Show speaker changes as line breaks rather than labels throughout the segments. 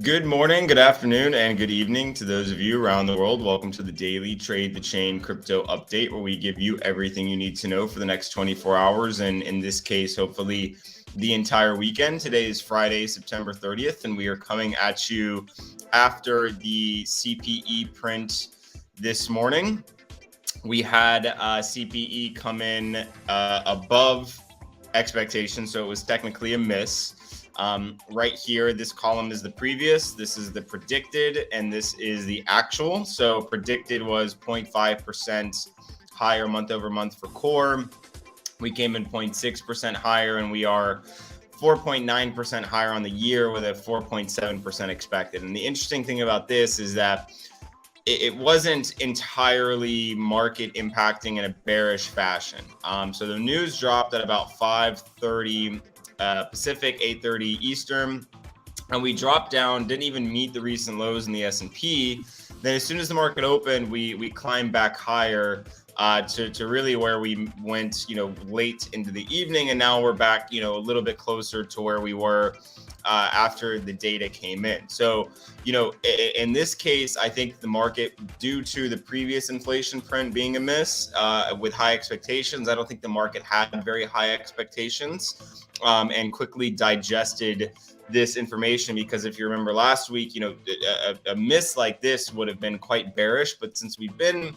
Good morning, good afternoon, and good evening to those of you around the world. Welcome to the daily Trade the Chain crypto update, where we give you everything you need to know for the next 24 hours. And in this case, hopefully the entire weekend. Today is Friday, September 30th, and we are coming at you after the CPE print this morning. We had CPE come in above expectations, so it was technically a miss. Right here, this column is the previous, this is the predicted, and this is the actual. So predicted was 0.5% higher month over month for core. We came in 0.6% higher, and we are 4.9% higher on the year with a 4.7% expected. And the interesting thing about this is that it wasn't entirely market impacting in a bearish fashion. So the news dropped at about 5:30 Pacific, 8:30 Eastern, and we dropped down, didn't even meet the recent lows in the S&P. Then as soon as the market opened, we climbed back higher to really where we went, late into the evening, and now we're back, a little bit closer to where we were after the data came in. So, in this case, I think the market, due to the previous inflation print being a miss with high expectations, I don't think the market had very high expectations and quickly digested this information, because if you remember last week, a miss like this would have been quite bearish. But since we've been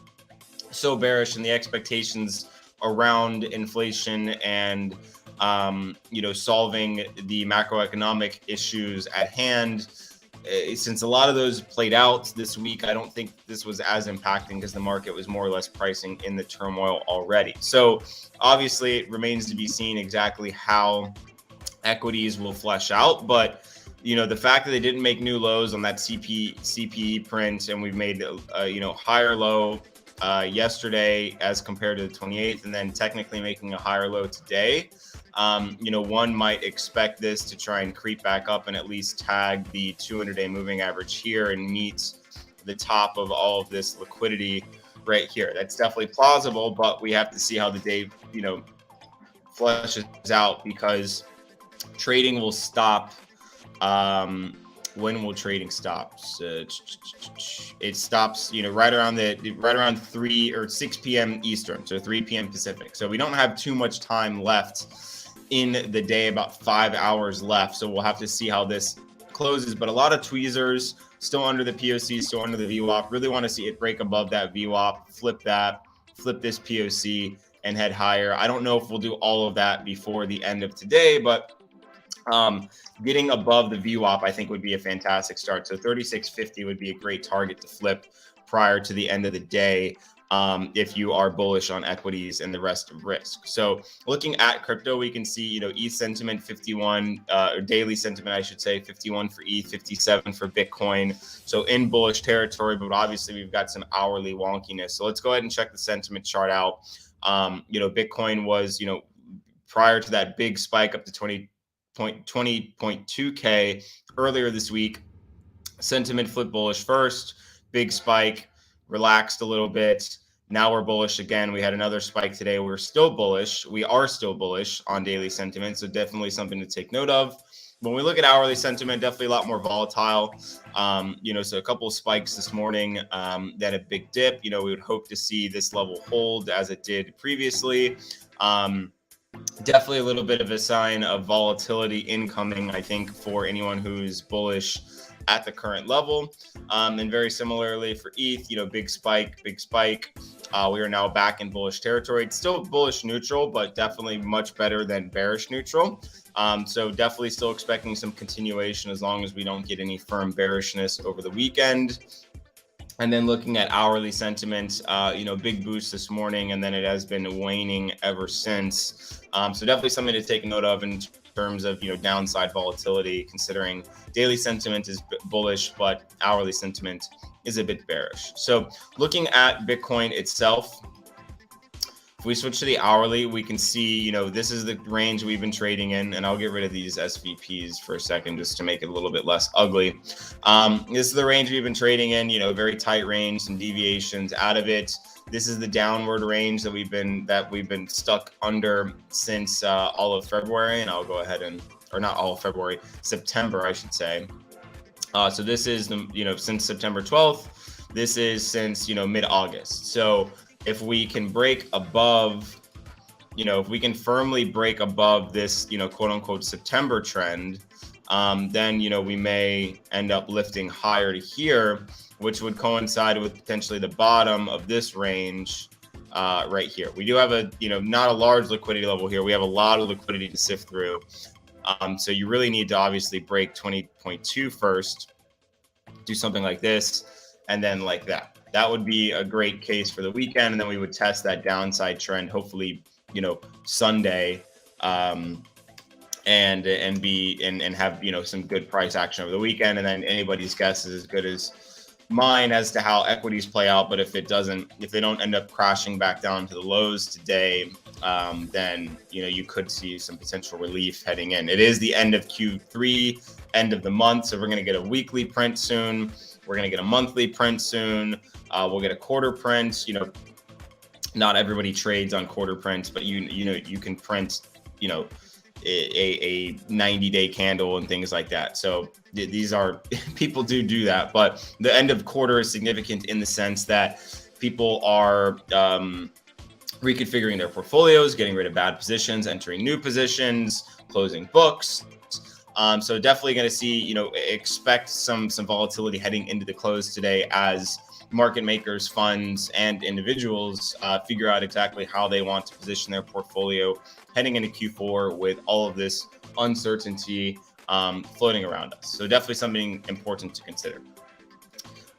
so bearish in the expectations around inflation and solving the macroeconomic issues at hand, since a lot of those played out this week, I don't think this was as impacting, because the market was more or less pricing in the turmoil already. So obviously it remains to be seen exactly how equities will flesh out, but the fact that they didn't make new lows on that CPE print, and we've made higher low yesterday as compared to the 28th, and then technically making a higher low today. One might expect this to try and creep back up and at least tag the 200-day moving average here and meet the top of all of this liquidity right here. That's definitely plausible, but we have to see how the day, fleshes out, because trading will stop. When will trading stop? It stops, right around 3 or 6 p.m. Eastern, so 3 p.m. Pacific. So we don't have too much time left in the day, about 5 hours left. So we'll have to see how this closes. But a lot of tweezers still under the POC, still under the VWAP. Really want to see it break above that VWAP, flip this POC, and head higher. I don't know if we'll do all of that before the end of today, but getting above the VWAP, I think, would be a fantastic start. So 36.50 would be a great target to flip prior to the end of the day, if you are bullish on equities and the rest of risk. So looking at crypto, we can see, ETH sentiment 51, or daily sentiment, I should say, 51 for ETH, 57 for Bitcoin. So in bullish territory, but obviously we've got some hourly wonkiness. So let's go ahead and check the sentiment chart out. Bitcoin was, prior to that big spike up to 20.2K earlier this week, sentiment flipped bullish first, big spike, relaxed a little bit. Now we're bullish again. We had another spike today. We're still bullish. We are still bullish on daily sentiment. So definitely something to take note of. When we look at hourly sentiment, definitely a lot more volatile. So a couple of spikes this morning, then a big dip. We would hope to see this level hold as it did previously. Definitely a little bit of a sign of volatility incoming, I think, for anyone who's bullish at the current level. And very similarly for ETH, big spike. We are now back in bullish territory. It's still bullish neutral, but definitely much better than bearish neutral. So definitely still expecting some continuation as long as we don't get any firm bearishness over the weekend. And then looking at hourly sentiment, big boost this morning, and then it has been waning ever since. So definitely something to take note of in terms of, downside volatility, considering daily sentiment is bullish, but hourly sentiment is a bit bearish. So looking at Bitcoin itself, if we switch to the hourly, we can see, this is the range we've been trading in, and I'll get rid of these SVPs for a second just to make it a little bit less ugly. This is the range we've been trading in, very tight range, some deviations out of it. This is the downward range that we've been stuck under since all of February, and I'll go ahead and, or not all of February, September, I should say. So this is since September 12th. This is since mid-August. So if we can break above, if we can firmly break above this quote unquote September trend, then we may end up lifting higher to here, which would coincide with potentially the bottom of this range right here. We do have a not a large liquidity level here. We have a lot of liquidity to sift through. So you really need to obviously break 20.2 first, do something like this, and then like that. That would be a great case for the weekend, and then we would test that downside trend, hopefully, Sunday, and have some good price action over the weekend. And then anybody's guess is as good as mine as to how equities play out. But if they don't end up crashing back down to the lows today, then you could see some potential relief heading in. It is the end of Q3, end of the month, so we're going to get a weekly print soon. We're going to get a monthly print soon. We'll get a quarter print. Not everybody trades on quarter prints, but you can print a 90-day candle and things like that. So these are people do that, but the end of quarter is significant in the sense that people are reconfiguring their portfolios, getting rid of bad positions, entering new positions, closing books. So definitely going to see, expect some volatility heading into the close today as market makers, funds, and individuals figure out exactly how they want to position their portfolio heading into Q4 with all of this uncertainty floating around us. So definitely something important to consider.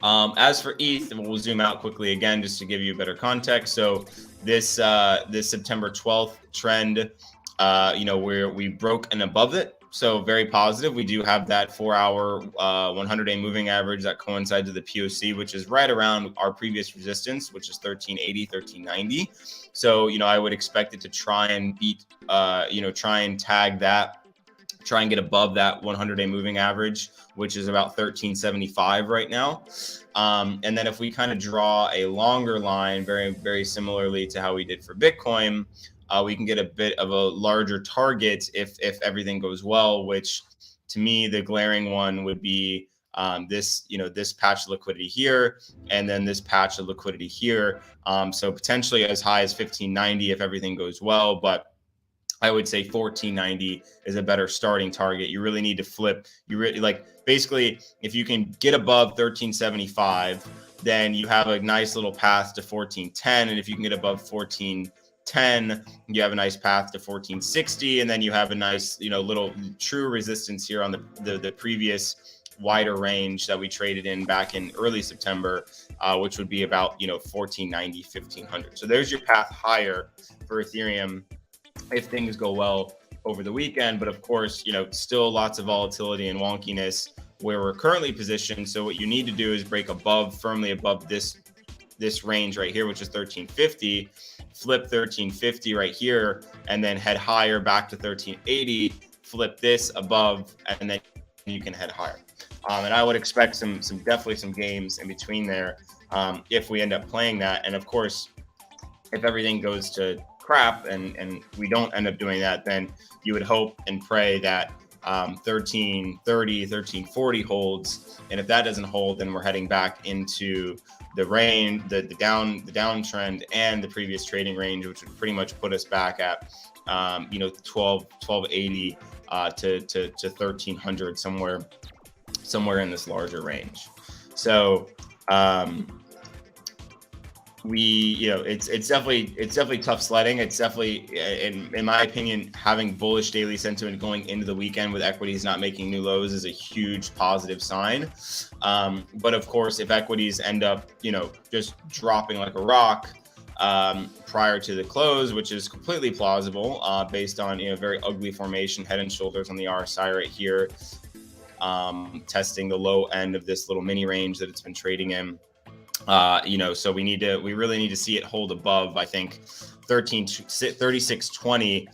As for ETH, we'll zoom out quickly again just to give you a better context. So this September 12th trend, where we broke and above it. So very positive. We do have that 4-hour 100-day moving average that coincides with the POC, which is right around our previous resistance, which is 1380, 1390. So, I would expect it to try and beat, try and tag that, try and get above that 100-day moving average, which is about 1375 right now. And then if we kind of draw a longer line, very, very similarly to how we did for Bitcoin, we can get a bit of a larger target if everything goes well, which to me, the glaring one would be this patch of liquidity here, and then this patch of liquidity here. So potentially as high as 1590 if everything goes well, but I would say 1490 is a better starting target. You really need to flip. Basically, if you can get above 1375, then you have a nice little path to 1410. And if you can get above 1410, you have a nice path to 1460. And then you have a nice, little true resistance here on the previous wider range that we traded in back in early September, which would be about, 1490, 1500. So there's your path higher for Ethereum if things go well over the weekend. But of course, still lots of volatility and wonkiness where we're currently positioned. So what you need to do is break firmly above this range right here, which is 1350, flip 1350 right here, and then head higher back to 1380, flip this above, and then you can head higher. And I would expect definitely some games in between there if we end up playing that. And of course, if everything goes to crap and we don't end up doing that, then you would hope and pray that 1330, 1340 holds. And if that doesn't hold, then we're heading back into the range, the downtrend and the previous trading range, which would pretty much put us back at 1280 to 1300, somewhere in this larger range. So it's definitely tough sledding. It's definitely, in my opinion, having bullish daily sentiment going into the weekend with equities not making new lows is a huge positive sign. But of course, if equities end up, just dropping like a rock prior to the close, which is completely plausible based on, very ugly formation, head and shoulders on the RSI right here, testing the low end of this little mini range that it's been trading in. So we really need to see it hold above, I think, 3620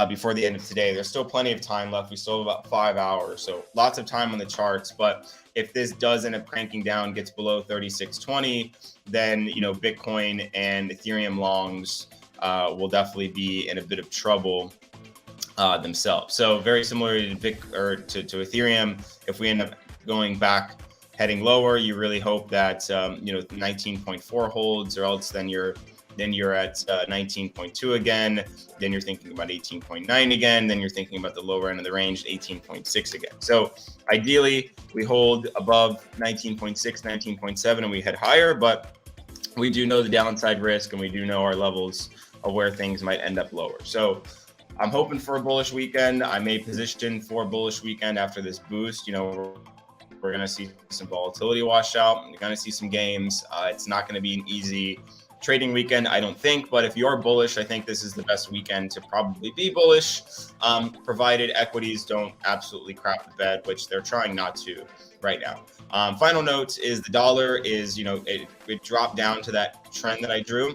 before the end of today. There's still plenty of time left. We still have about 5 hours, so lots of time on the charts. But if this does end up cranking down, gets below 3620, then Bitcoin and Ethereum longs will definitely be in a bit of trouble themselves. So very similar to Ethereum, if we end up going back, heading lower. You really hope that 19.4 holds, or else then you're at 19.2 again. Then you're thinking about 18.9 again. Then you're thinking about the lower end of the range, 18.6 again. So ideally, we hold above 19.6, 19.7, and we head higher. But we do know the downside risk, and we do know our levels of where things might end up lower. So I'm hoping for a bullish weekend. I may position for a bullish weekend after this boost. We're going to see some volatility wash out. We're going to see some games. It's not going to be an easy trading weekend, I don't think. But if you're bullish, I think this is the best weekend to probably be bullish, provided equities don't absolutely crap the bed, which they're trying not to right now. Final note is the dollar is, it dropped down to that trend that I drew.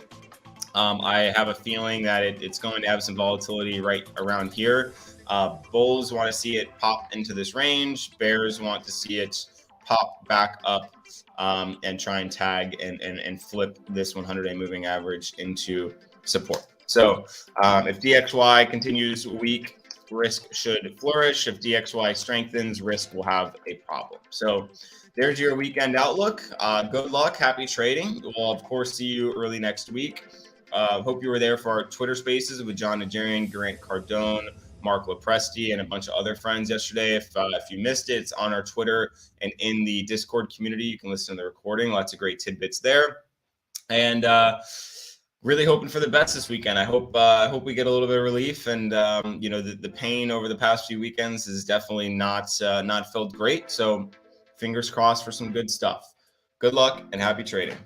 I have a feeling that it's going to have some volatility right around here. Bulls want to see it pop into this range. Bears want to see it pop back up and try and tag and flip this 100-day moving average into support. So if DXY continues weak, risk should flourish. If DXY strengthens, risk will have a problem. So there's your weekend outlook. Good luck. Happy trading. We'll, of course, see you early next week. Hope you were there for our Twitter Spaces with John Nigerian, Grant Cardone, Mark Lopresti, and a bunch of other friends yesterday. If you missed it, it's on our Twitter and in the Discord community. You can listen to the recording. Lots of great tidbits there. And really hoping for the best this weekend. I hope we get a little bit of relief. And the pain over the past few weekends is definitely not felt great. So fingers crossed for some good stuff. Good luck and happy trading.